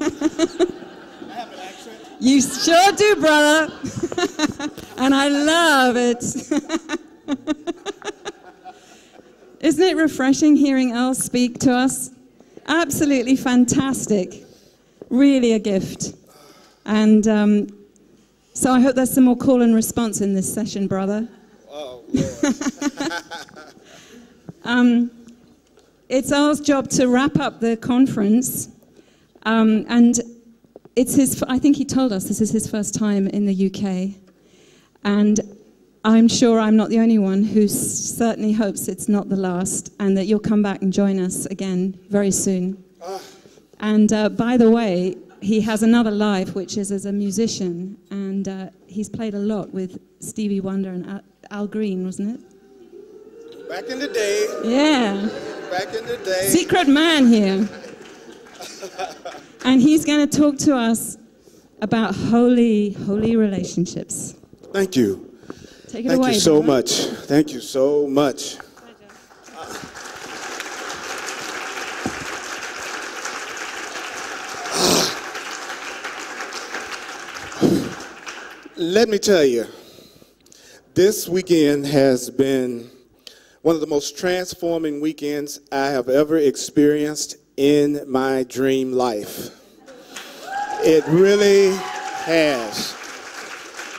I have an accent. You sure do, brother. And I love it. Isn't it refreshing hearing Earl speak to us? Absolutely fantastic. Really a gift. And so I hope there's some more call and response in this session, brother. Oh, Lord. It's Earl's job to wrap up the conference. And it's his, I think he told us this is his first time in the UK. And I'm sure I'm not the only one who certainly hopes it's not the last and that you'll come back and join us again very soon. And by the way, he has another life, which is as a musician. And he's played a lot with Stevie Wonder and Al Green, wasn't it? Back in the day. Yeah. Back in the day. Secret man here. And he's going to talk to us about holy relationships. Thank you. Take it away. Thank you so brother. much. Thank you so much. Let me tell you, this weekend has been one of the most transforming weekends I have ever experienced in my dream life. It really has.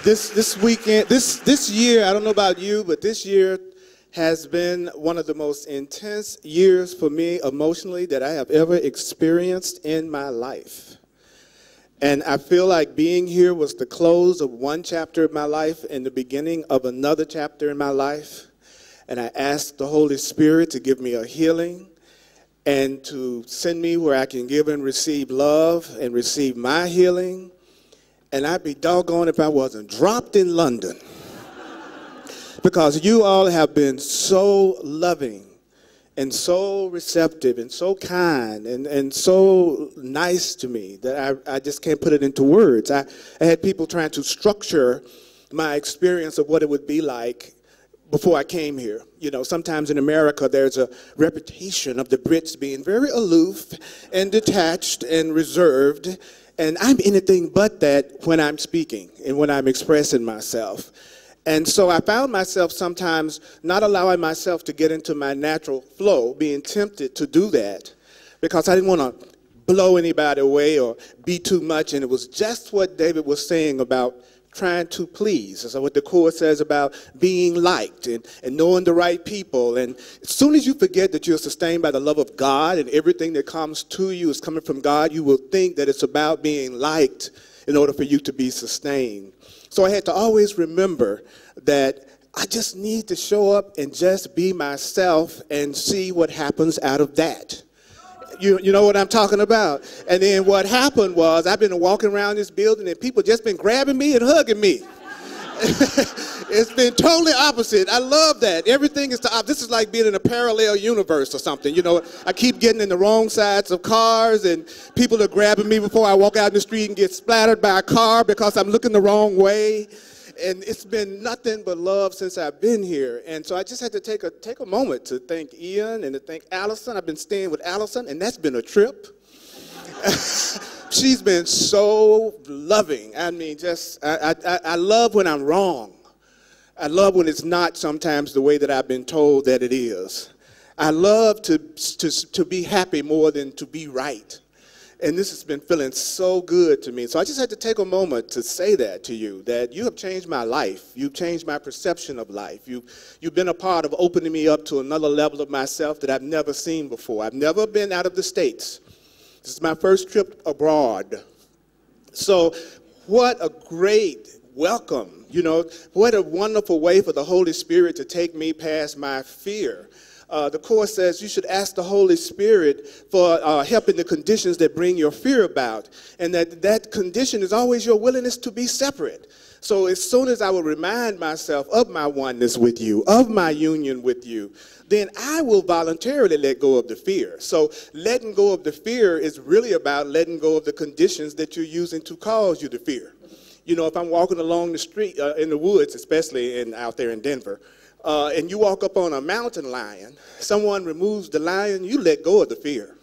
This weekend, this year, I don't know about you, but this year has been one of the most intense years for me emotionally that I have ever experienced in my life. And I feel like being here was the close of one chapter of my life and the beginning of another chapter in my life. And I asked the Holy Spirit to give me a healing and to send me where I can give and receive love and receive my healing. And I'd be doggone if I wasn't dropped in London. Because you all have been so loving and so receptive and so kind and so nice to me that I just can't put it into words. I had people trying to structure my experience of what it would be like before I came here. You know, sometimes in America there's a reputation of the Brits being very aloof and detached and reserved, and I'm anything but that when I'm speaking and when I'm expressing myself. And so I found myself sometimes not allowing myself to get into my natural flow, being tempted to do that because I didn't want to blow anybody away or be too much. And it was just what David was saying about trying to please. So what the chorus says about being liked and knowing the right people. And as soon as you forget that you're sustained by the love of God and everything that comes to you is coming from God, you will think that it's about being liked in order for you to be sustained. So I had to always remember that I just need to show up and just be myself and see what happens out of that. You know what I'm talking about? And then what happened was I've been walking around this building and people just been grabbing me and hugging me. It's been totally opposite. I love that. Everything is the opposite. This is like being in a parallel universe or something. You know, I keep getting in the wrong sides of cars and people are grabbing me before I walk out in the street and get splattered by a car because I'm looking the wrong way. And it's been nothing but love since I've been here. And so I just had to take a moment to thank Ian and to thank Allison. I've been staying with Allison, and that's been a trip. She's been so loving. I mean, just, I love when I'm wrong. I love when it's not sometimes the way that I've been told that it is. I love to be happy more than to be right. And this has been feeling so good to me. So I just had to take a moment to say that to you, that you have changed my life. You've changed my perception of life. You've been a part of opening me up to another level of myself that I've never seen before. I've never been out of the States. This is my first trip abroad. So what a great welcome. You know, what a wonderful way for the Holy Spirit to take me past my fear. The Course says you should ask the Holy Spirit for help in the conditions that bring your fear about, and that condition is always your willingness to be separate. So as soon as I will remind myself of my oneness with you, of my union with you, then I will voluntarily let go of the fear. So letting go of the fear is really about letting go of the conditions that you're using to cause you to fear. You know, if I'm walking along the street, in the woods, especially out there in Denver, and you walk up on a mountain lion, someone removes the lion, you let go of the fear.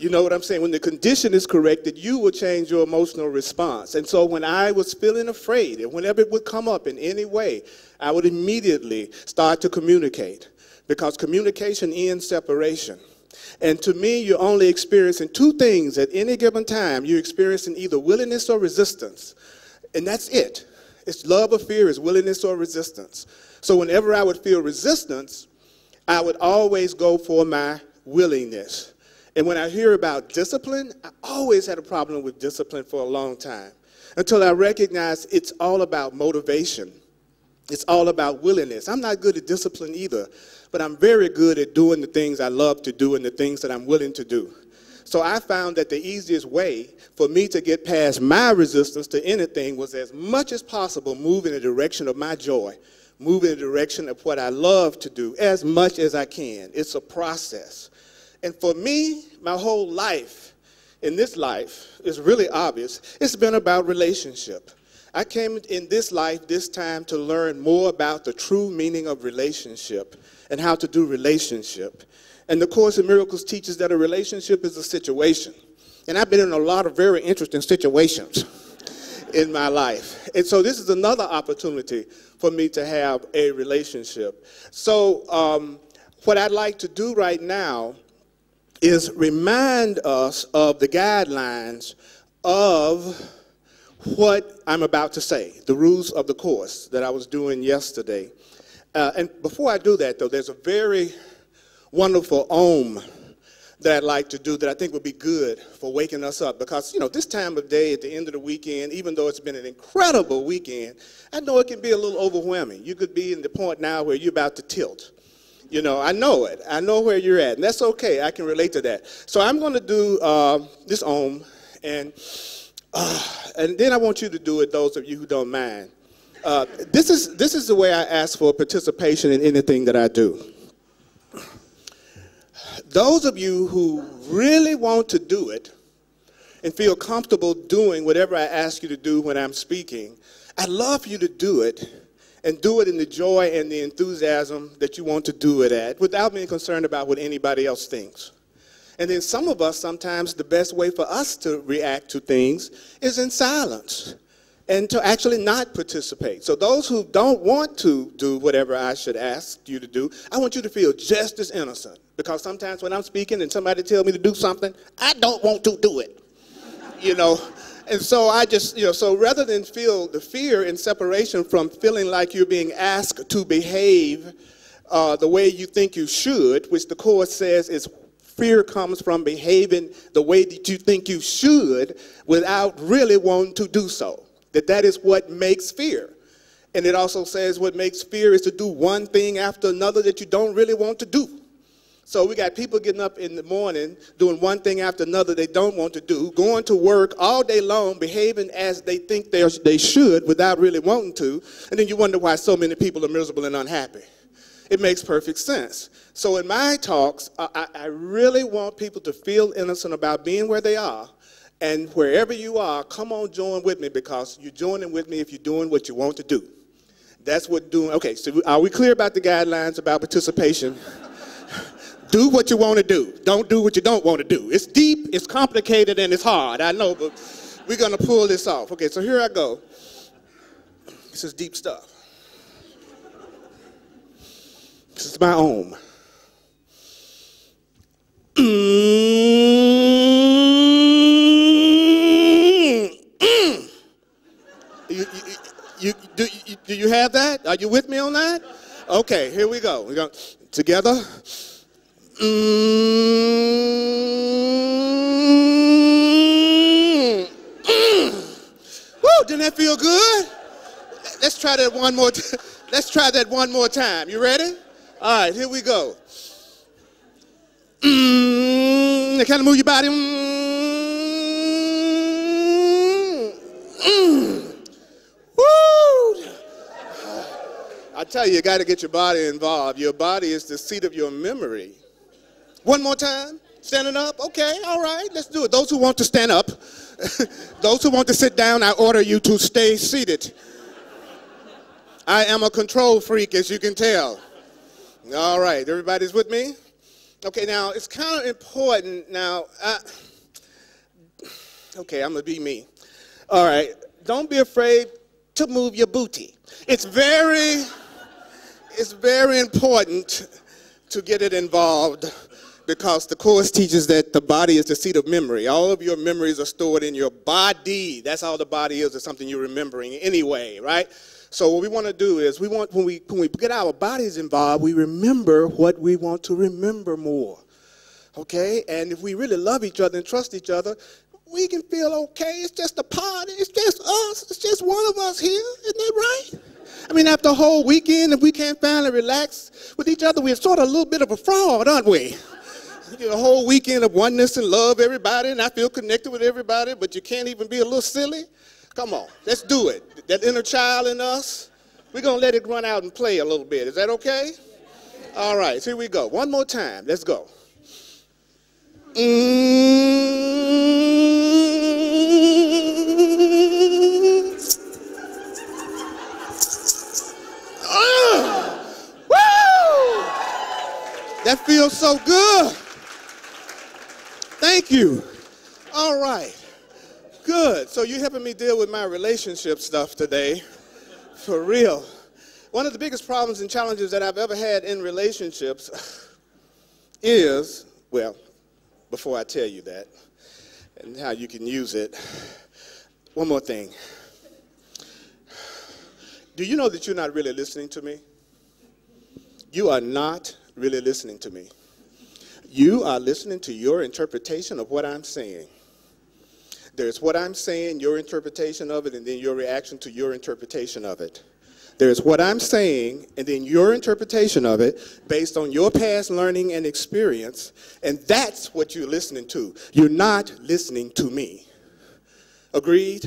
You know what I'm saying? When the condition is corrected, you will change your emotional response. And so when I was feeling afraid, and whenever it would come up in any way, I would immediately start to communicate, because communication ends separation. And to me, you're only experiencing two things at any given time. You're experiencing either willingness or resistance. And that's it. It's love or fear, it's willingness or resistance. So whenever I would feel resistance, I would always go for my willingness. And when I hear about discipline, I always had a problem with discipline for a long time, until I recognized it's all about motivation. It's all about willingness. I'm not good at discipline either, but I'm very good at doing the things I love to do and the things that I'm willing to do. So I found that the easiest way for me to get past my resistance to anything was, as much as possible, move in the direction of my joy, move in the direction of what I love to do as much as I can. It's a process. And for me, my whole life, in this life, is really obvious. It's been about relationship. I came in this life this time to learn more about the true meaning of relationship and how to do relationship. And the Course in Miracles teaches that a relationship is a situation. And I've been in a lot of very interesting situations in my life. And so this is another opportunity for me to have a relationship. So what I'd like to do right now is remind us of the guidelines of what I'm about to say, the rules of the Course that I was doing yesterday. And before I do that, though, there's a very wonderful Om that I'd like to do that I think would be good for waking us up. Because, you know, this time of day at the end of the weekend, even though it's been an incredible weekend, I know it can be a little overwhelming. You could be in the point now where you're about to tilt. You know, I know it. I know where you're at. And that's okay. I can relate to that. So I'm going to do this Om, and then I want you to do it, those of you who don't mind. This is the way I ask for participation in anything that I do. Those of you who really want to do it and feel comfortable doing whatever I ask you to do when I'm speaking, I'd love for you to do it, and do it in the joy and the enthusiasm that you want to do it at, without being concerned about what anybody else thinks. And then some of us, sometimes the best way for us to react to things is in silence, and to actually not participate. So those who don't want to do whatever I should ask you to do, I want you to feel just as innocent. Because sometimes when I'm speaking and somebody tells me to do something, I don't want to do it, you know. And so I just, you know, so rather than feel the fear and separation from feeling like you're being asked to behave the way you think you should, which the Course says is fear comes from behaving the way that you think you should without really wanting to do so. That is what makes fear. And it also says what makes fear is to do one thing after another that you don't really want to do. So we got people getting up in the morning, doing one thing after another they don't want to do, going to work all day long, behaving as they think they should without really wanting to, and then you wonder why so many people are miserable and unhappy. It makes perfect sense. So in my talks, I really want people to feel innocent about being where they are, and wherever you are, come on, join with me, because you're joining with me if you're doing what you want to do. That's what doing, okay, so are we clear about the guidelines about participation? Do what you want to do. Don't do what you don't want to do. It's deep, it's complicated, and it's hard. I know, but we're going to pull this off. Okay, so here I go. This is deep stuff. This is my Om. Do you have that? Are you with me on that? Okay, here we go. We're going together. Woo, didn't that feel good? Let's try that one more. Let's try that one more time. You ready? All right, here we go. Kind of move your body. Woo! I tell you, you got to get your body involved. Your body is the seat of your memory. One more time. Standing up? Okay, all right, let's do it. Those who want to stand up, those who want to sit down, I order you to stay seated. I am a control freak, as you can tell. All right, everybody's with me? Okay, now, it's kind of important. Now, okay, I'm going to be me. All right, don't be afraid to move your booty. It's very important to get it involved because the Course teaches that the body is the seat of memory. All of your memories are stored in your body. That's all the body is. It's something you're remembering anyway, right? So what we want to do is when we get our bodies involved, we remember what we want to remember more, okay? And if we really love each other and trust each other, we can feel okay. It's just a party. It's just us. It's just one of us here. Isn't that right? I mean, after a whole weekend, if we can't finally relax with each other, we're sort of a little bit of a fraud, aren't we? You get a whole weekend of oneness and love everybody, and I feel connected with everybody, but you can't even be a little silly? Come on, let's do it. That inner child in us, we're going to let it run out and play a little bit. Is that okay? All right, here we go. One more time. Let's go. Woo! That feels so good. Thank you. All right. Good. So you're helping me deal with my relationship stuff today. For real. One of the biggest problems and challenges that I've ever had in relationships is, well, before I tell you that and how you can use it, one more thing. Do you know that you're not really listening to me? You are not really listening to me. You are listening to your interpretation of what I'm saying. There's what I'm saying, your interpretation of it, and then your reaction to your interpretation of it. There's what I'm saying, and then your interpretation of it based on your past learning and experience, and that's what you're listening to. You're not listening to me. Agreed?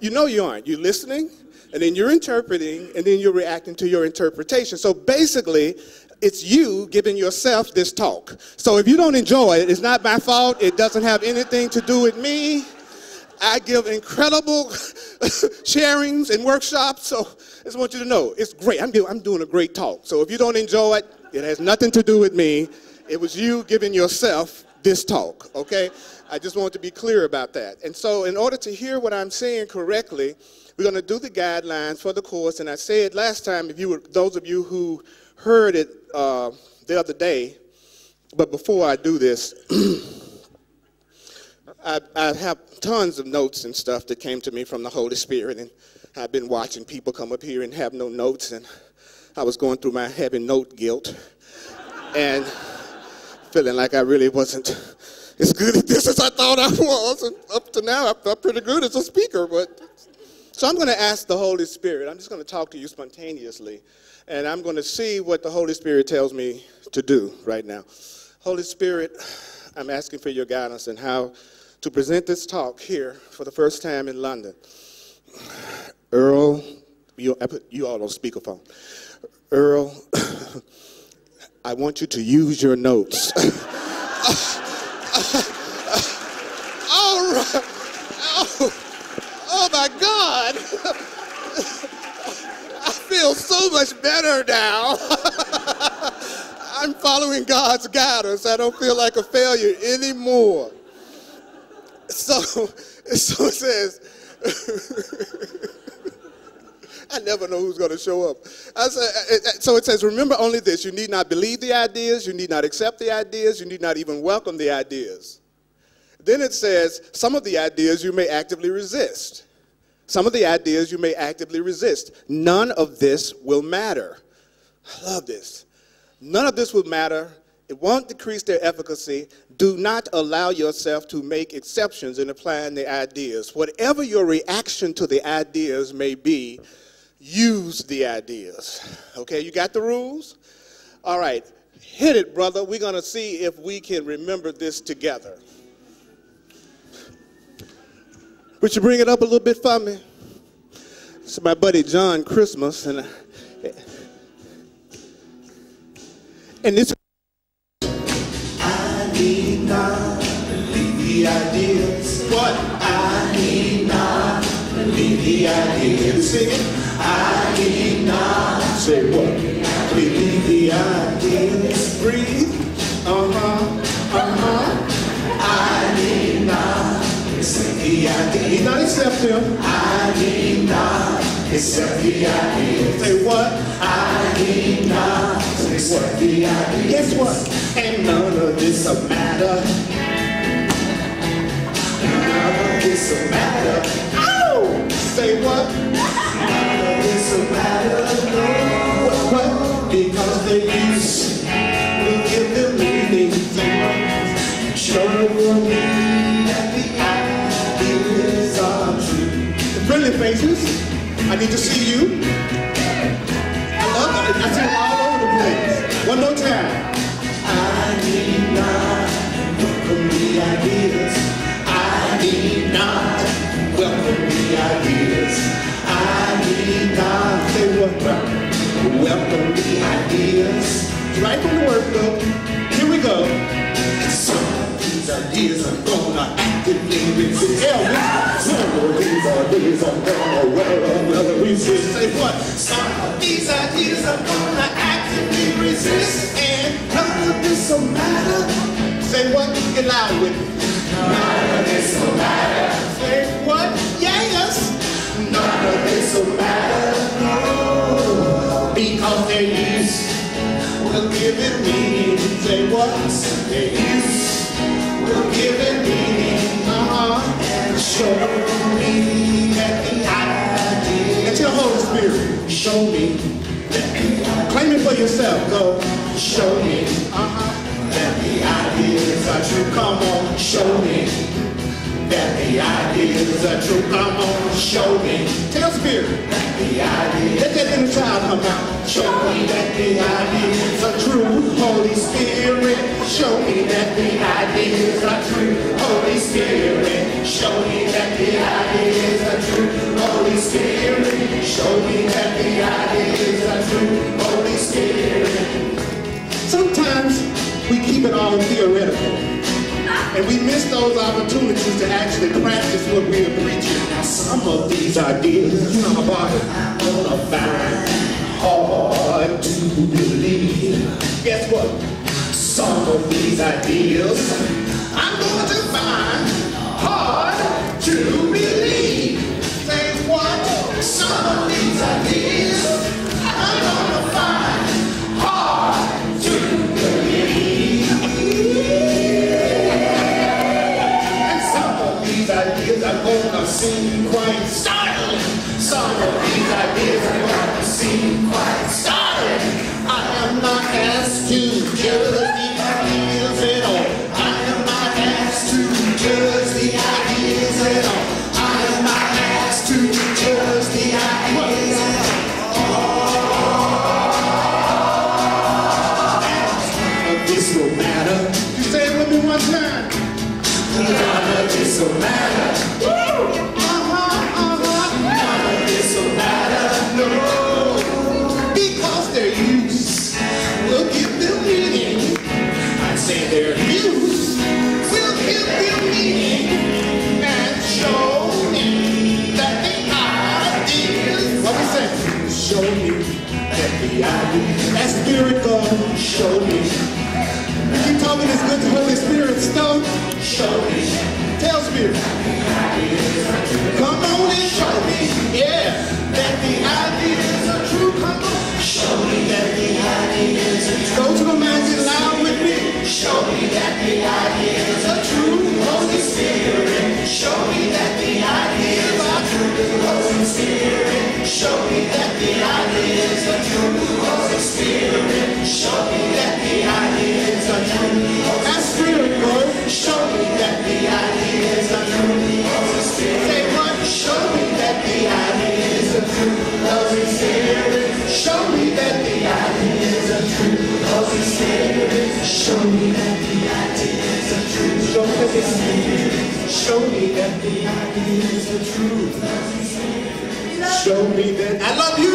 You know you aren't. You're listening, and then you're interpreting, and then you're reacting to your interpretation. So basically, it's you giving yourself this talk. So if you don't enjoy it, it's not my fault. It doesn't have anything to do with me. I give incredible sharings and workshops, so I just want you to know, it's great. I'm doing a great talk. So if you don't enjoy it, it has nothing to do with me. It was you giving yourself this talk, okay? I just want to be clear about that. And so in order to hear what I'm saying correctly, we're going to do the guidelines for the course. And I said last time, those of you who heard it the other day, but before I do this, I have tons of notes and stuff that came to me from the Holy Spirit, and I've been watching people come up here and have no notes, and I was going through my having note guilt and feeling like I really wasn't as good at this as I thought I was, and up to now I felt pretty good as a speaker. So I'm going to ask the Holy Spirit. I'm just going to talk to you spontaneously, and I'm going to see what the Holy Spirit tells me to do right now. Holy Spirit, I'm asking for your guidance in how to present this talk here for the first time in London. Earl, I put you all on speakerphone. Earl, I want you to use your notes. All right. Oh my God. I feel so much better now. I'm following God's guidance. I don't feel like a failure anymore. So it says, I never know who's going to show up. So it says, remember only this: you need not believe the ideas, you need not accept the ideas, you need not even welcome the ideas. Then it says, some of the ideas you may actively resist. Some of the ideas you may actively resist. None of this will matter. I love this. None of this will matter. It won't decrease their efficacy. Do not allow yourself to make exceptions in applying the ideas. Whatever your reaction to the ideas may be, use the ideas. Okay, you got the rules? All right, hit it, brother. We're going to see if we can remember this together. Would you bring it up a little bit for me? It's my buddy John Christmas, and this. I need not believe the ideas. What? I need not believe the ideas. Sing it. I need not. Say what? Believe the ideas. Breathe. I need not accept the idea. He not accept him. I need not accept the idea. Say what? I need not accept the idea. Guess what? And none of this will matter. None of this will matter. Ow! Say what? None of this will matter. No. What? Because the use will give them meaning. Say what? Show me that the ideas are true. The friendly faces, I need to see you. I love it. I see them all over the place. One more time. I need not welcome the ideas. I need not welcome the ideas. I need not say what? Welcome the ideas. Right from the workbook. Here we go. Some of these ideas I'm gonna actively resist. Some of these ideas I'm gonna resist. Say what? Some of these ideas I'm gonna actively resist. And none of this will matter. Say what? Get loud with me. None of this will matter. Say what? Yes. None of this will matter. No. Because their use will give it meaning. Say what? Their use will give it meaning. And show me that the idea. That's your Holy Spirit. Show me that. Claim it for yourself. Go. Show me that the ideas are true. Come on. Show me that the ideas are true. Come on. Show me. Tell Spirit. That the ideas. Let that inner child come out. Show me that the ideas are true. Holy Spirit. Show me that the ideas are true. Holy Spirit. Show me that the ideas are true. Holy Spirit. Show me that the ideas are true. Holy Spirit. Sometimes we keep it all theoretical. And we miss those opportunities to actually practice what we are preaching. Now some of these ideas, you know about it, I'm gonna find hard to believe. Guess what? Some of these ideas I'm going to find hard to believe. Say what? Some of these ideas I'm gonna find hard to believe. And some of these ideas are gonna seem quite startling. Some of these ideas are gonna seem quite startling. I am not asked to judge the ideas at all. I am not asked to judge the ideas at all. I am not asked to judge the ideas at all. None of this will matter. You say it with me one time. None of this will matter. None of this will matter. No. Because their use will give them meaning. I say their use will give them meaning and show me that the ideas. What we say? Show me that the ideas. That Spirit God, show me. You keep talking this good Holy Spirit stuff. Show me. Tell Spirit. Come on and show me. Yeah. That the ideas are true. Come on. Show me that the ideas are true. Go to the mountain loud with me. Show me that the ideas are true. Holy Spirit. Show me that the ideas are true. Holy Spirit. Show me that the ideas are true. Holy Spirit. Show me that the ideas are true. That Spirit, Lord. Show me that the ideas are true. Holy Spirit. Say what? Show me that the ideas are true. Holy Spirit. Show me that the ideas are true. Holy Spirit. Show me that the ideas are true. Holy Spirit. Show me that the ideas are true. Show me that. I love you.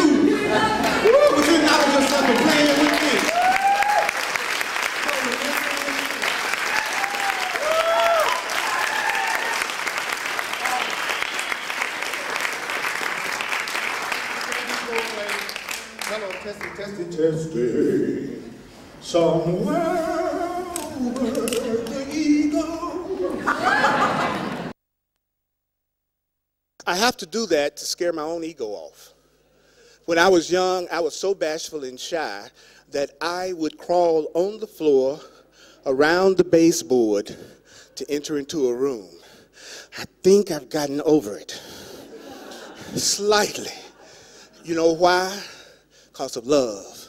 Woo, but you're not yourself and playing with me. Hello, testing. Somewhere the ego. I have to do that to scare my own ego off. When I was young, I was so bashful and shy that I would crawl on the floor around the baseboard to enter into a room. I think I've gotten over it. Slightly. You know why? Because of love,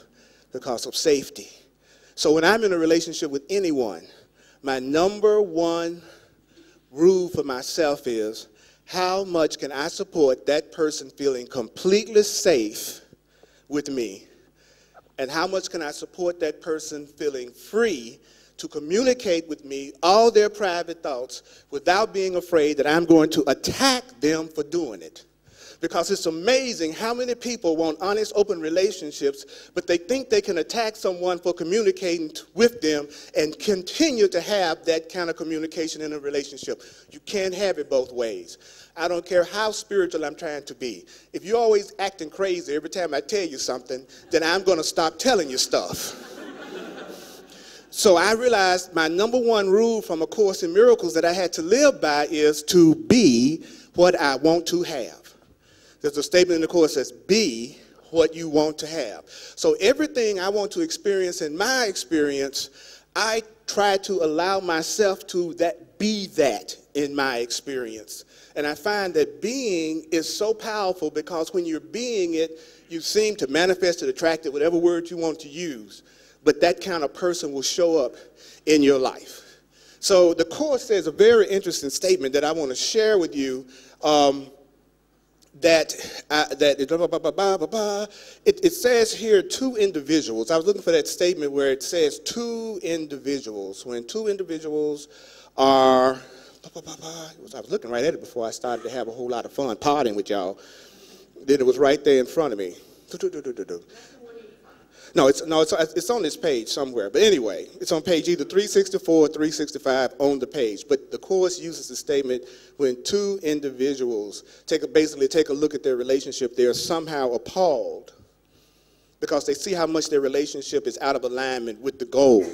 because of safety. So when I'm in a relationship with anyone, my number one rule for myself is, how much can I support that person feeling completely safe with me? And how much can I support that person feeling free to communicate with me all their private thoughts without being afraid that I'm going to attack them for doing it? Because it's amazing how many people want honest, open relationships, but they think they can attack someone for communicating with them and continue to have that kind of communication in a relationship. You can't have it both ways. I don't care how spiritual I'm trying to be. If you're always acting crazy every time I tell you something, then I'm going to stop telling you stuff. So I realized my number one rule from A Course in Miracles that I had to live by is to be what I want to have. There's a statement in the Course that says, be what you want to have. So everything I want to experience in my experience, I try to allow myself to be that in my experience. And I find that being is so powerful because when you're being it, you seem to manifest it, attract it, whatever word you want to use. But that kind of person will show up in your life. So the Course says a very interesting statement that I want to share with you. It says here two individuals. I was looking for that statement where it says two individuals. When two individuals are, I was looking right at it before I started to have a whole lot of fun partying with y'all. Then it was right there in front of me. No, it's on this page somewhere. But anyway, it's on page either 364 or 365 on the page. But the Course uses the statement when two individuals basically take a look at their relationship, they are somehow appalled because they see how much their relationship is out of alignment with the goal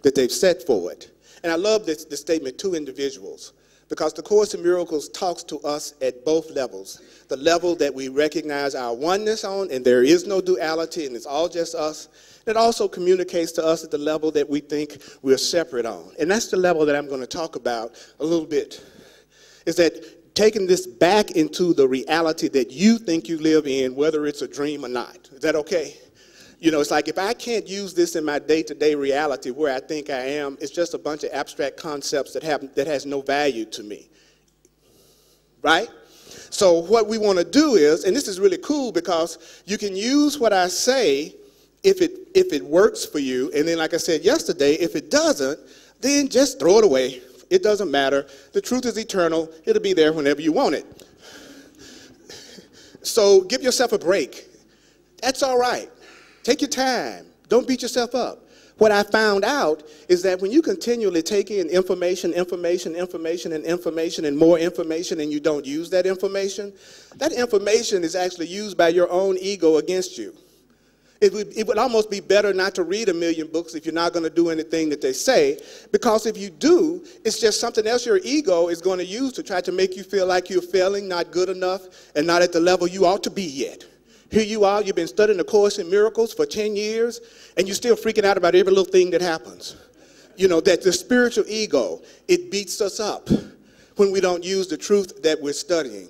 that they've set for it. And I love this statement, two individuals, because the Course in Miracles talks to us at both levels. The level that we recognize our oneness on, and there is no duality, and it's all just us. It also communicates to us at the level that we think we're separate on. And that's the level that I'm going to talk about a little bit, is that taking this back into the reality that you think you live in, whether it's a dream or not. Is that okay? You know, it's like if I can't use this in my day-to-day reality where I think I am, it's just a bunch of abstract concepts that has no value to me, right? So what we want to do is, and this is really cool because you can use what I say if it works for you, and then like I said yesterday, if it doesn't, then just throw it away. It doesn't matter. The truth is eternal. It'll be there whenever you want it. So give yourself a break. That's all right. Take your time. Don't beat yourself up. What I found out is that when you continually take in information, and more information, and you don't use that information is actually used by your own ego against you. It would almost be better not to read 1,000,000 books if you're not going to do anything that they say, because if you do, it's just something else your ego is going to use to try to make you feel like you're failing, not good enough, and not at the level you ought to be yet. Here you are, you've been studying the Course in Miracles for 10 years, and you're still freaking out about every little thing that happens. You know, that the spiritual ego, it beats us up when we don't use the truth that we're studying.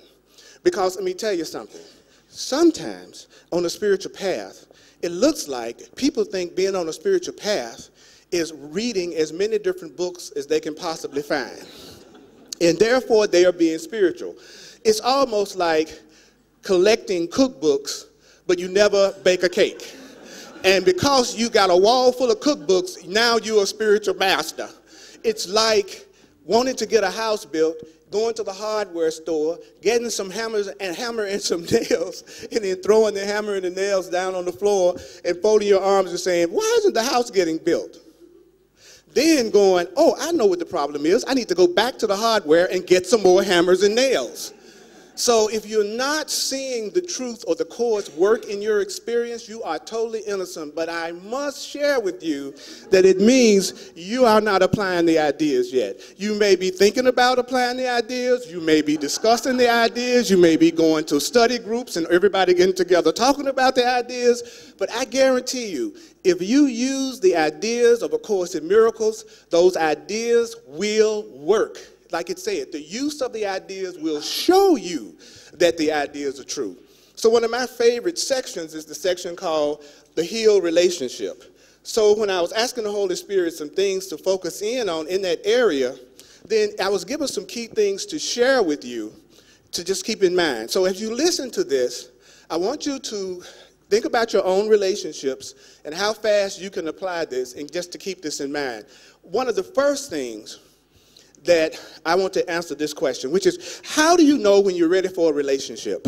Because let me tell you something. Sometimes on a spiritual path, it looks like people think being on a spiritual path is reading as many different books as they can possibly find. And therefore, they are being spiritual. It's almost like collecting cookbooks, but you never bake a cake. And because you got a wall full of cookbooks, now you're a spiritual master. It's like wanting to get a house built, going to the hardware store, getting some hammer and some nails, and then throwing the hammer and the nails down on the floor and folding your arms and saying, why isn't the house getting built? Then going, oh, I know what the problem is. I need to go back to the hardware and get some more hammers and nails. So if you're not seeing the truth or the Course work in your experience, you are totally innocent. But I must share with you that it means you are not applying the ideas yet. You may be thinking about applying the ideas. You may be discussing the ideas. You may be going to study groups and everybody getting together talking about the ideas. But I guarantee you, if you use the ideas of A Course in Miracles, those ideas will work. Like it said, the use of the ideas will show you that the ideas are true. So one of my favorite sections is the section called the healed relationship. So when I was asking the Holy Spirit some things to focus in on in that area, then I was given some key things to share with you to just keep in mind. So as you listen to this, I want you to think about your own relationships and how fast you can apply this, and just to keep this in mind. One of the first things that I want to answer this question, which is, how do you know when you're ready for a relationship?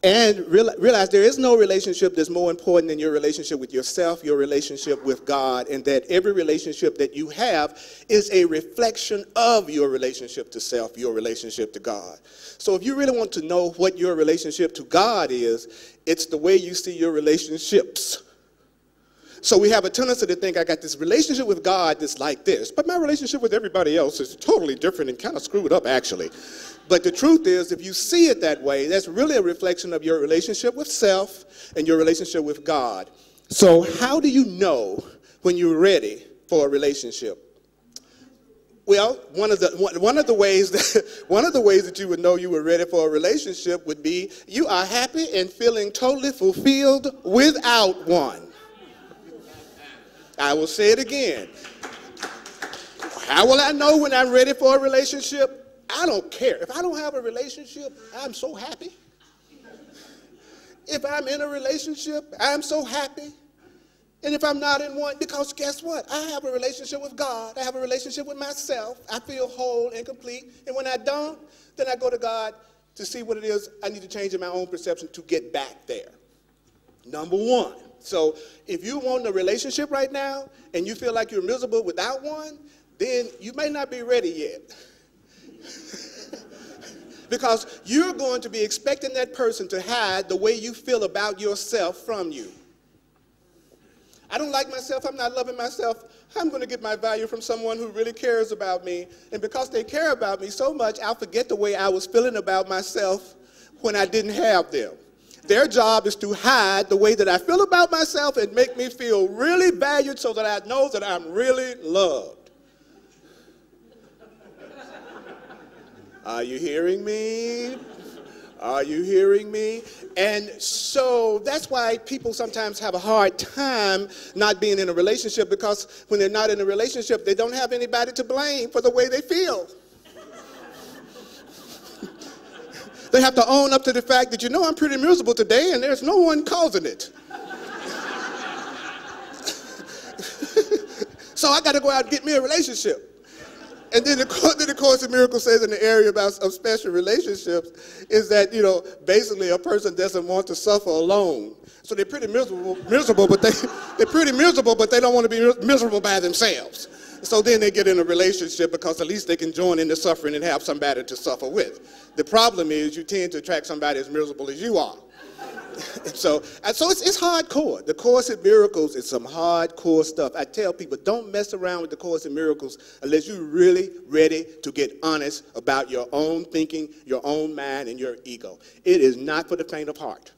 And realize there is no relationship that's more important than your relationship with yourself, your relationship with God, and that every relationship that you have is a reflection of your relationship to self, your relationship to God. So if you really want to know what your relationship to God is, it's the way you see your relationships. So we have a tendency to think I got this relationship with God that's like this, but my relationship with everybody else is totally different and kind of screwed up, actually. But the truth is, if you see it that way, that's really a reflection of your relationship with self and your relationship with God. So how do you know when you're ready for a relationship? Well, one of the ways that you would know you were ready for a relationship would be you are happy and feeling totally fulfilled without one. I will say it again. How will I know when I'm ready for a relationship? I don't care. If I don't have a relationship, I'm so happy. If I'm in a relationship, I'm so happy. And if I'm not in one, because guess what? I have a relationship with God. I have a relationship with myself. I feel whole and complete. And when I don't, then I go to God to see what it is I need to change in my own perception to get back there. Number one. So if you want a relationship right now and you feel like you're miserable without one, then you may not be ready yet. Because you're going to be expecting that person to hide the way you feel about yourself from you. I don't like myself, I'm not loving myself, I'm going to get my value from someone who really cares about me. And because they care about me so much, I'll forget the way I was feeling about myself when I didn't have them. Their job is to hide the way that I feel about myself and make me feel really valued so that I know that I'm really loved. Are you hearing me? Are you hearing me? And so that's why people sometimes have a hard time not being in a relationship, because when they're not in a relationship, they don't have anybody to blame for the way they feel. They have to own up to the fact that, you know, I'm pretty miserable today and there's no one causing it. So I got to go out and get me a relationship. And then the Course in Miracles says in the area of special relationships is that, you know, basically a person doesn't want to suffer alone. So they're pretty miserable, but they're pretty miserable, but they don't want to be miserable by themselves. So then they get in a relationship because at least they can join in the suffering and have somebody to suffer with. The problem is you tend to attract somebody as miserable as you are. So it's hardcore. The Course in Miracles is some hardcore stuff. I tell people, don't mess around with the Course in Miracles unless you're really ready to get honest about your own thinking, your own mind, and your ego. It is not for the faint of heart.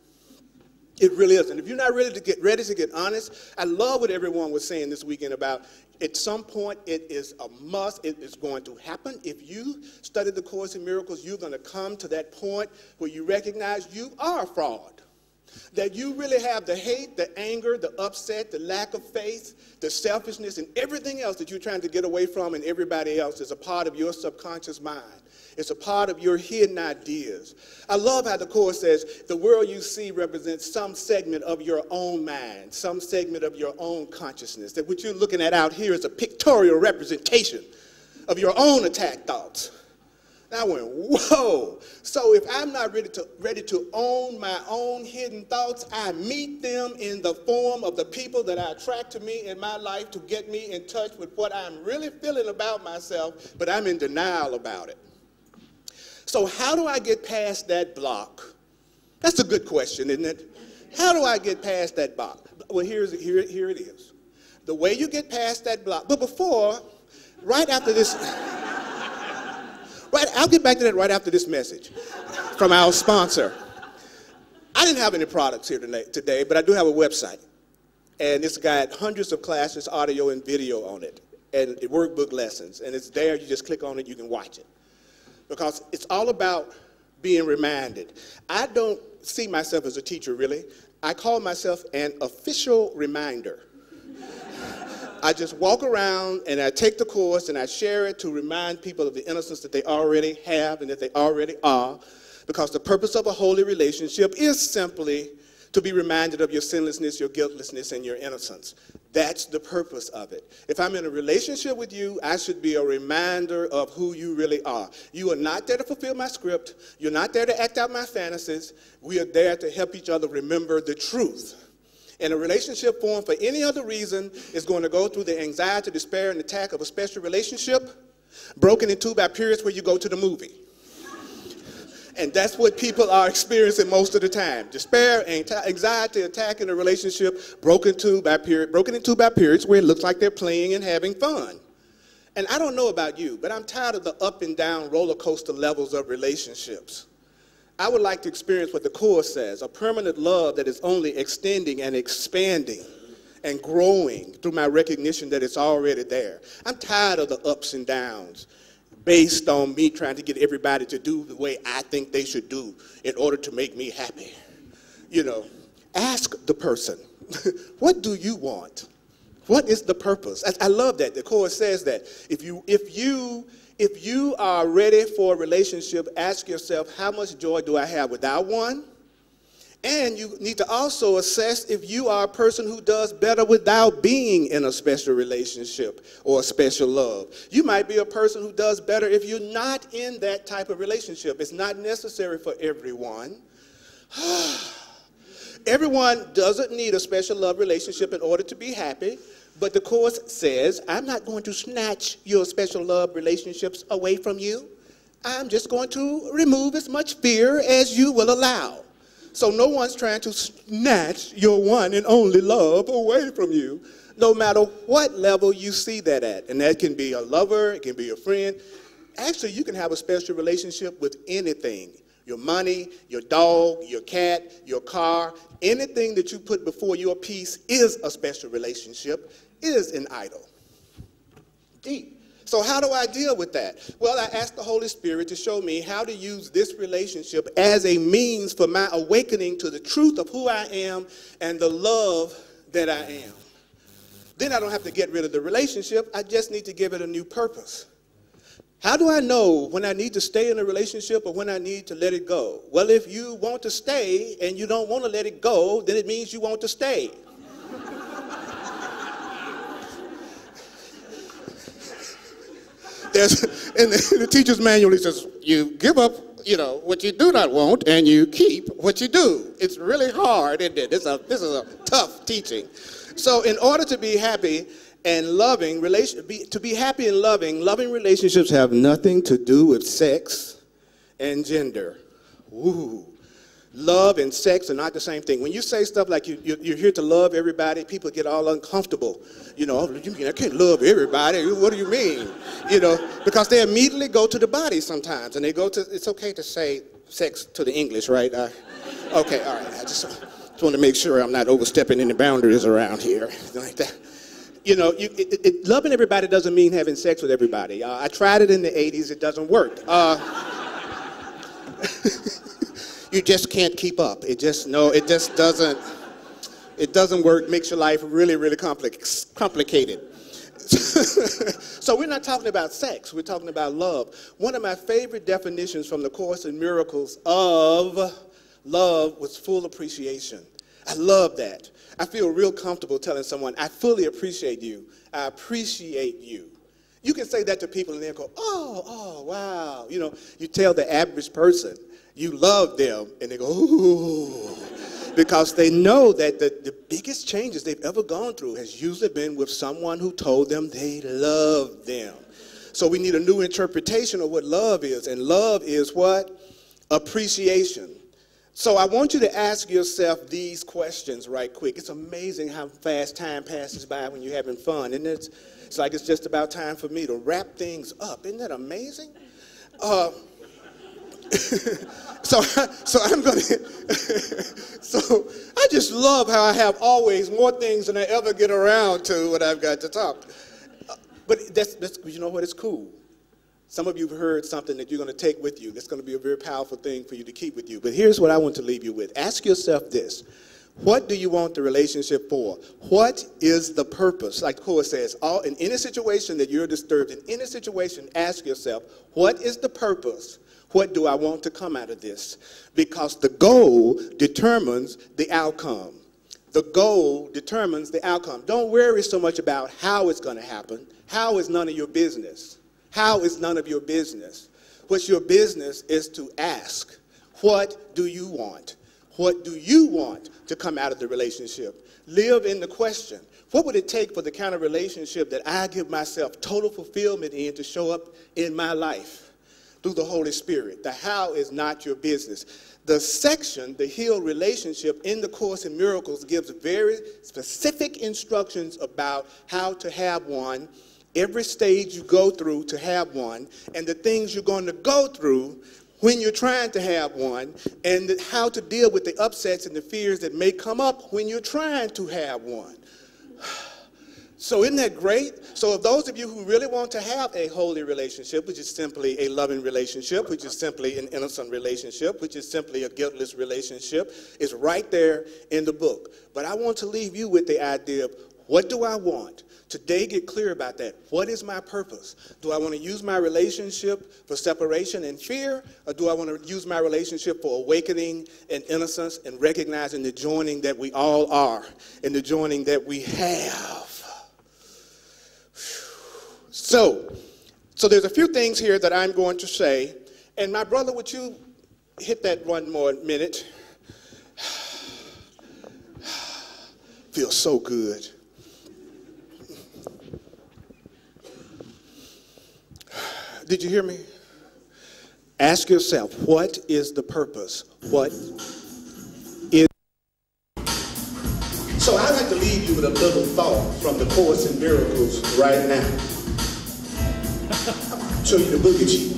It really is. And if you're not ready to get honest, I love what everyone was saying this weekend about at some point it is a must. It is going to happen. If you study the Course in Miracles, you're going to come to that point where you recognize you are a fraud. That you really have the hate, the anger, the upset, the lack of faith, the selfishness, and everything else that you're trying to get away from, and everybody else is a part of your subconscious mind. It's a part of your hidden ideas. I love how the Course says the world you see represents some segment of your own mind, some segment of your own consciousness. That what you're looking at out here is a pictorial representation of your own attack thoughts. And I went, whoa. So if I'm not ready to own my own hidden thoughts, I meet them in the form of the people that I attract to me in my life to get me in touch with what I'm really feeling about myself, but I'm in denial about it. So how do I get past that block? That's a good question, isn't it? How do I get past that block? Well, here it is. The way you get past that block, but before, right after this, I'll get back to that right after this message from our sponsor. I didn't have any products here today, but I do have a website. And it's got hundreds of classes, audio and video on it, and workbook lessons. And it's there, you just click on it, you can watch it. Because it's all about being reminded. I don't see myself as a teacher, really. I call myself an official reminder. I just walk around and I take the course and I share it to remind people of the innocence that they already have and that they already are, because the purpose of a holy relationship is simply to be reminded of your sinlessness, your guiltlessness, and your innocence. That's the purpose of it. If I'm in a relationship with you, I should be a reminder of who you really are. You are not there to fulfill my script. You're not there to act out my fantasies. We are there to help each other remember the truth. And a relationship formed for any other reason is going to go through the anxiety, despair, and attack of a special relationship, broken in two by periods where you go to the movie. And that's what people are experiencing most of the time. Despair, anxiety, attack in a relationship, broken in two by periods where it looks like they're playing and having fun. And I don't know about you, but I'm tired of the up and down roller coaster levels of relationships. I would like to experience what the Course says, a permanent love that is only extending and expanding and growing through my recognition that it's already there. I'm tired of the ups and downs based on me trying to get everybody to do the way I think they should do in order to make me happy. You know, ask the person, what do you want? What is the purpose? I love that. The Course says that. If you are ready for a relationship, ask yourself, how much joy do I have without one? And you need to also assess if you are a person who does better without being in a special relationship or a special love. You might be a person who does better if you're not in that type of relationship. It's not necessary for everyone. Everyone doesn't need a special love relationship in order to be happy. But the Course says, I'm not going to snatch your special love relationships away from you. I'm just going to remove as much fear as you will allow. So no one's trying to snatch your one and only love away from you, no matter what level you see that at. And that can be a lover, it can be a friend. Actually, you can have a special relationship with anything. Your money, your dog, your cat, your car, anything that you put before your peace is a special relationship, is an idol. Deep. So how do I deal with that? Well, I asked the Holy Spirit to show me how to use this relationship as a means for my awakening to the truth of who I am and the love that I am. Then I don't have to get rid of the relationship. I just need to give it a new purpose. How do I know when I need to stay in a relationship or when I need to let it go? Well, if you want to stay and you don't want to let it go, then it means you want to stay. In the teacher's manual, it says, you give up, what you do not want, and you keep what you do. It's really hard, isn't it? This is a tough teaching. So in order to be happy and loving, loving relationships have nothing to do with sex and gender. Ooh. Love and sex are not the same thing. When you say stuff like you're here to love everybody, people get all uncomfortable. I can't love everybody. What do you mean? Because they immediately go to the body sometimes. And they go to, it's okay to say sex to the English, right? Okay, all right. I just want to make sure I'm not overstepping any boundaries around here. Like that. Loving everybody doesn't mean having sex with everybody. I tried it in the 80s. It doesn't work. You just can't keep up. It just doesn't work. Makes your life really, really complicated. So we're not talking about sex. We're talking about love. One of my favorite definitions from the Course in Miracles of love was full appreciation. I love that. I feel real comfortable telling someone, I fully appreciate you. I appreciate you. You can say that to people and they'll go, oh, wow. You tell the average person, you love them, and they go, ooh, because they know that the biggest changes they've ever gone through has usually been with someone who told them they love them. So we need a new interpretation of what love is. And love is what? Appreciation. So I want you to ask yourself these questions right quick. It's amazing how fast time passes by when you're having fun, isn't it? It's like it's just about time for me to wrap things up. Isn't that amazing? So I'm going to, so I just love how I have always more things than I ever get around to when I've got to talk. But that's, you know what, it's cool. Some of you have heard something that you're going to take with you. That's going to be a very powerful thing for you to keep with you. But here's what I want to leave you with. Ask yourself this. What do you want the relationship for? What is the purpose? Like the chorus says, in any situation that you're disturbed, in any situation, ask yourself, what is the purpose? What do I want to come out of this? Because the goal determines the outcome. The goal determines the outcome. Don't worry so much about how it's going to happen. How is none of your business. How is none of your business. What's your business is to ask, what do you want? What do you want to come out of the relationship? Live in the question. What would it take for the kind of relationship that I give myself total fulfillment in to show up in my life? Through the Holy Spirit. The how is not your business. The section, the healed relationship in the Course in Miracles gives very specific instructions about how to have one, every stage you go through to have one, and the things you're going to go through when you're trying to have one, and how to deal with the upsets and the fears that may come up when you're trying to have one. So isn't that great? So if those of you who really want to have a holy relationship, which is simply a loving relationship, which is simply an innocent relationship, which is simply a guiltless relationship, is right there in the book. But I want to leave you with the idea of, what do I want? Today, get clear about that. What is my purpose? Do I want to use my relationship for separation and fear, or do I want to use my relationship for awakening and innocence and recognizing the joining that we all are and the joining that we have? So there's a few things here that I'm going to say. And my brother, would you hit that one more minute? Feels so good. Did you hear me? Ask yourself, what is the purpose? What is... So I'd like to leave you with a little thought from the Course in Miracles right now. Show you the boogie sheet.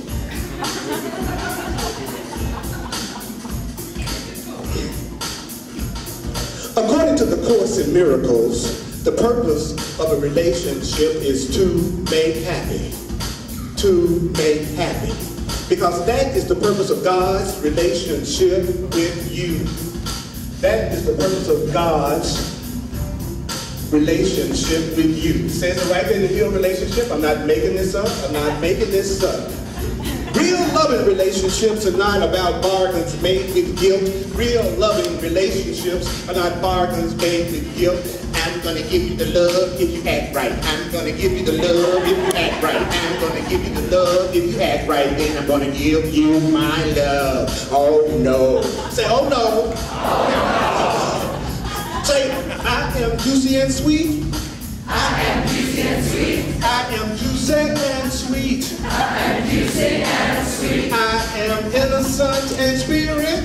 According to the Course in Miracles, the purpose of a relationship is to make happy. To make happy. Because that is the purpose of God's relationship with you. That is the purpose of God's relationship with you. It says it right there in the healed relationship. I'm not making this up. I'm not making this up. Real loving relationships are not about bargains made with guilt. Real loving relationships are not bargains made with guilt. I'm going to give you the love if you act right. I'm going to give you the love if you act right. I'm going to give you the love if you act right. Then I'm going to give you my love. Oh no. Say, oh no. Oh no. Say, I am juicy and sweet. I am juicy and sweet. I am juicy and sweet. I am juicy and sweet. I am innocent and spirit.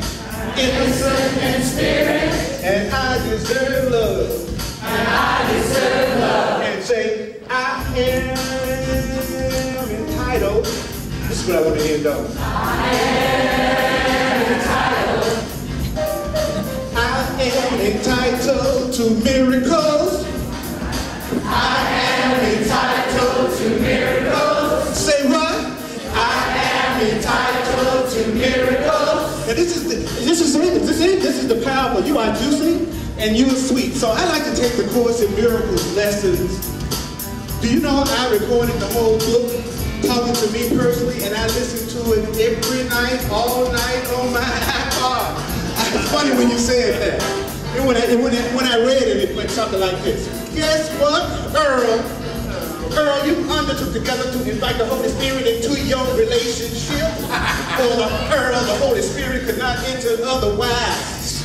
Innocent and spirit. And I deserve love. And I deserve love. And say, I am entitled. This is what I want to end on. I am entitled. I am entitled to miracles. I am entitled to miracles. Say what? I am entitled to miracles. And this is the power of you are juicy and you are sweet. So I like to take the Course in Miracles lessons. Do you know I recorded the whole book, talking to me personally, and I listened to it every night, all night on my iPod. It's funny when you said that. And when I read it, it went something like this. Guess what, Earl? Earl, you undertook together to invite the Holy Spirit into your relationship. Earl, the Holy Spirit could not enter otherwise.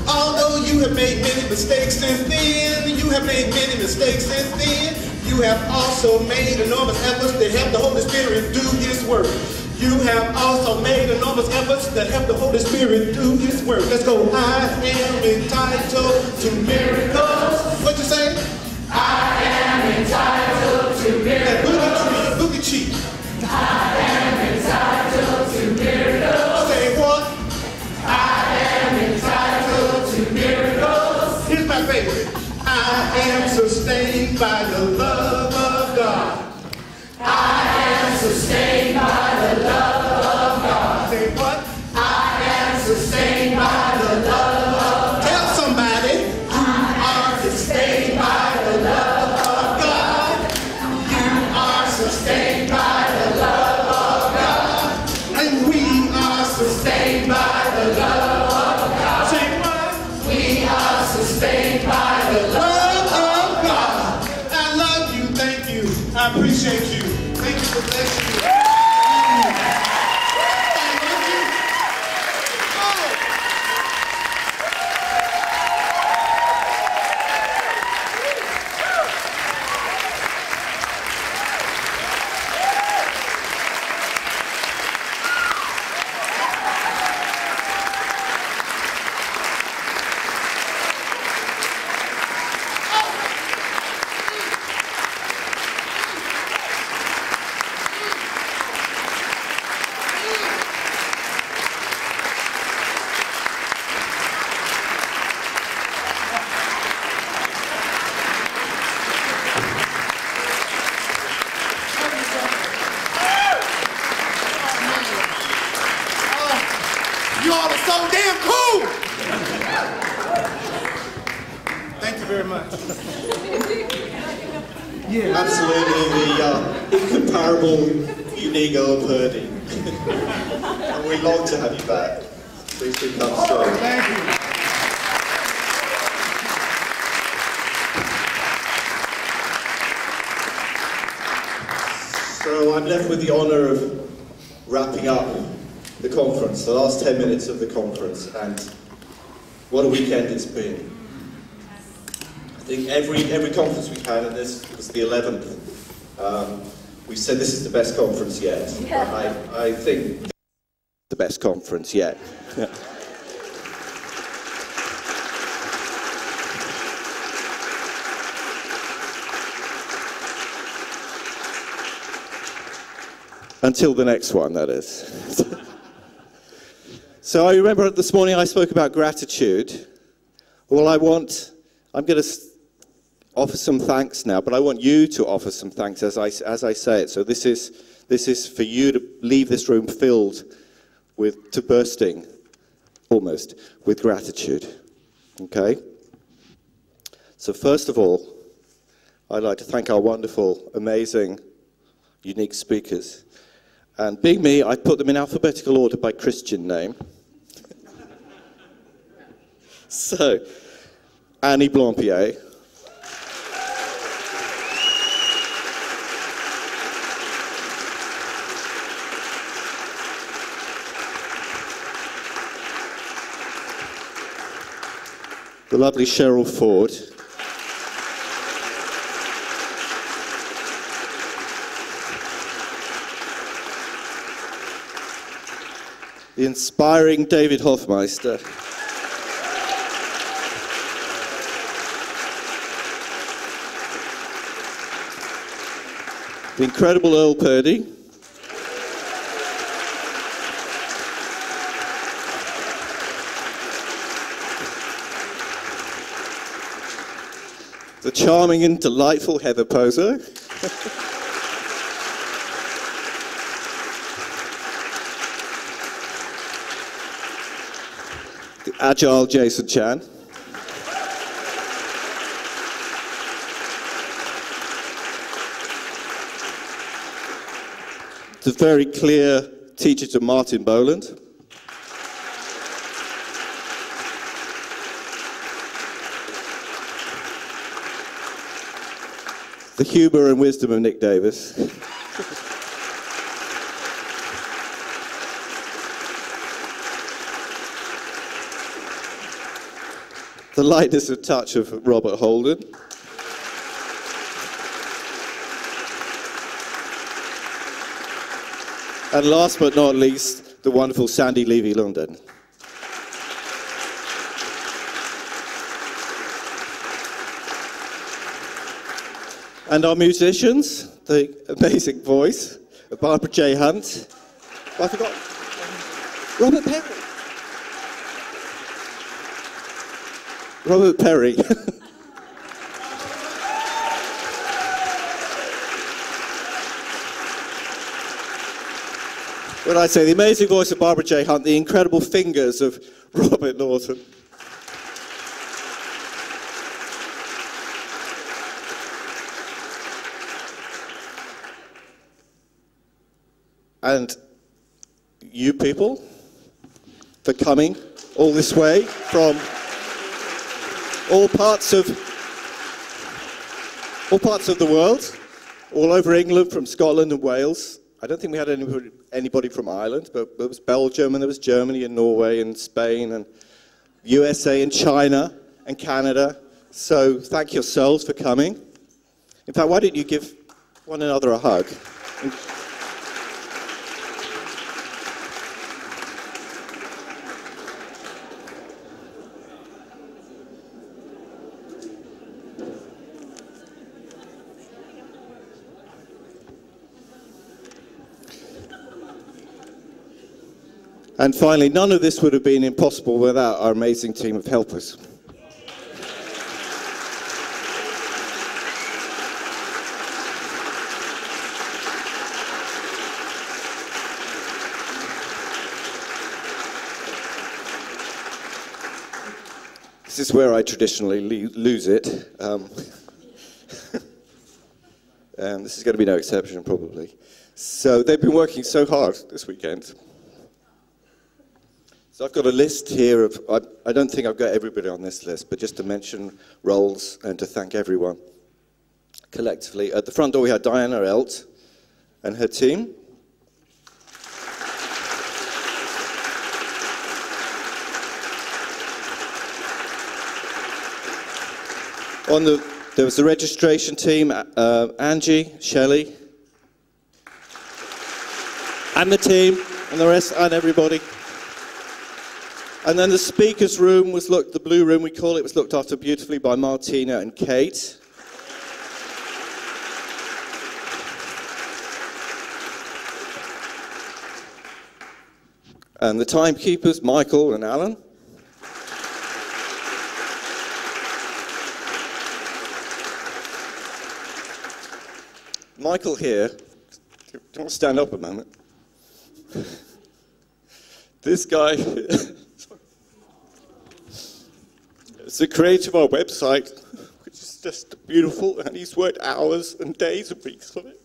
Although you have made many mistakes since then, You have also made enormous efforts to help the Holy Spirit do His work. You have also made enormous efforts to help the Holy Spirit do His work. Let's go. I am entitled to miracles. What'd you say? I am entitled to miracles. Boogie Chief. I am entitled to miracles. Say what? I am entitled to miracles. Here's my favorite. I am sustained by the love of God. I am sustained by the love of God. Say what? I am sustained by the love of God. Tell somebody you are sustained by the love of God. You are sustained by the love of God. And we are Sustained by the love of God. Say what? We are sustained by the love of God. I love you. Thank you. I appreciate you. Thank you for blessing me. I love you. Oh. You all are so damn cool. Thank you very much. Yeah. Absolutely the incomparable, unique Earl Purdy. And we long to have you back. Please do come strong. Thank you. So I'm left with the honour of wrapping up the conference, the last 10 minutes of the conference, and what a weekend it's been. I think every conference we've had, and this was the 11th, we said this is the best conference yet. Yeah. I think the best conference yet. Until the next one, that is. So I remember this morning I spoke about gratitude. Well, I'm going to offer some thanks now, but I want you to offer some thanks as I say it. So this is for you to leave this room filled to bursting, almost, with gratitude. Okay? So first of all, I'd like to thank our wonderful, amazing, unique speakers. And being me, I put them in alphabetical order by Christian name. So, Annie Blampied, the lovely Cheryl Ford, the inspiring David Hoffmeister, the incredible Earl Purdy, the charming and delightful Heather Poser, the agile Jason Chan, the very clear teacher to Martin Boland, the humour and wisdom of Nick Davis, the lightness of touch of Robert Holden, And last but not least, the wonderful Sandy Levy-London. And our musicians, the amazing voice of Barbara J. Hunt. Oh, I forgot. Robert Perry. Robert Perry. When I say the amazing voice of Barbara J. Hunt, the incredible fingers of Robert Norton. And you people for coming all this way from all parts of the world, all over England, from Scotland and Wales. I don't think we had anybody from Ireland, but there was Belgium and there was Germany and Norway and Spain and USA and China and Canada. So thank yourselves for coming. In fact, why don't you give one another a hug? And finally, none of this would have been impossible without our amazing team of helpers. This is where I traditionally lose it. And this is going to be no exception, probably. So they've been working so hard this weekend. So I've got a list here of, I don't think I've got everybody on this list, but just to mention roles and to thank everyone collectively. At the front door we had Diana Elt and her team. There was the registration team, Angie, Shelley, and the team, and the rest, and everybody. And then the speakers' room was the blue room we call it, was looked after beautifully by Martina and Kate. And the timekeepers, Michael and Alan. Michael here, do you want to stand up a moment? This guy is the creator of our website, which is just beautiful, and he's worked hours and days and weeks on it.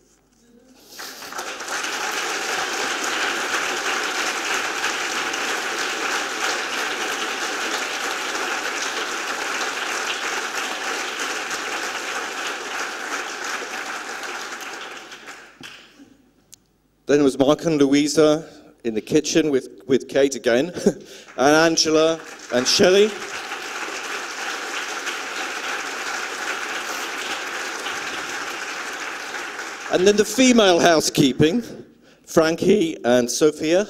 Then it was Mark and Louisa in the kitchen with Kate again, and Angela and Shelley. And then the female housekeeping, Frankie and Sophia.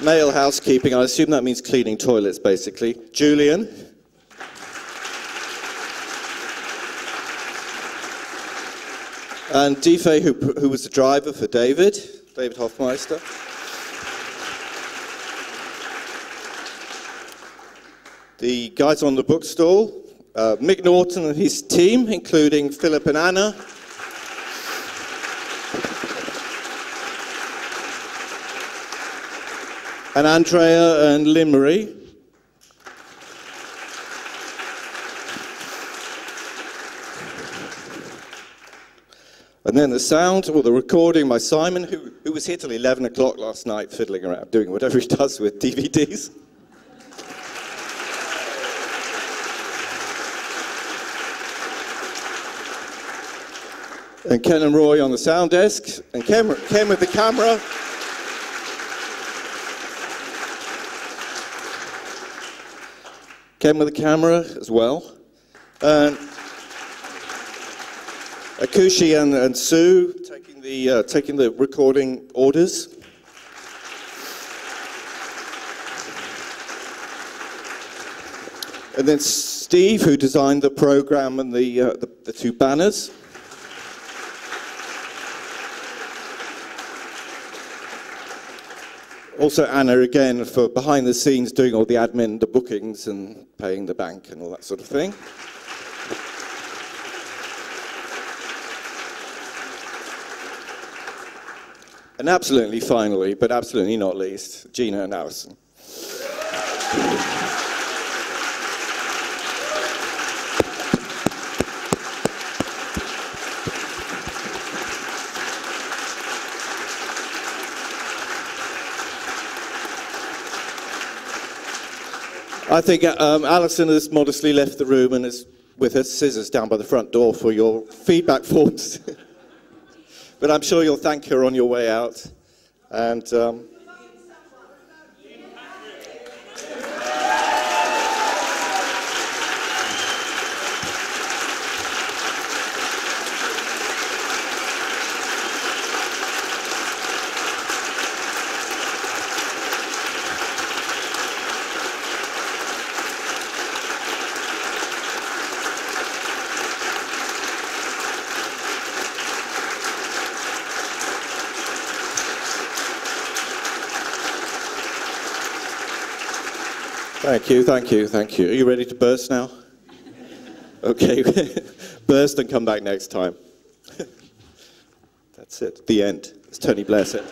Male housekeeping, I assume that means cleaning toilets basically, Julian. And Dife, who was the driver for David Hofmeister. The guys on the bookstall, Mick Norton and his team, including Philip and Anna. And Andrea and Lynn-Marie. And then the sound, or the recording by Simon, who was here till 11 o'clock last night, fiddling around, doing whatever he does with DVDs. And Ken and Roy on the sound desk, and Ken with the camera. Ken with the camera as well. Akushi and Sue taking the recording orders. And then Steve, who designed the program and the two banners. Also Anna, again, for behind the scenes doing all the admin, the bookings and paying the bank and all that sort of thing. And absolutely finally, but absolutely not least, Gina and Alison. I think Alison has modestly left the room and is with her scissors down by the front door for your feedback forms. But I'm sure you'll thank her on your way out. And thank you. Are you ready to burst now? Okay, burst and come back next time. That's it, the end, as Tony Blair said.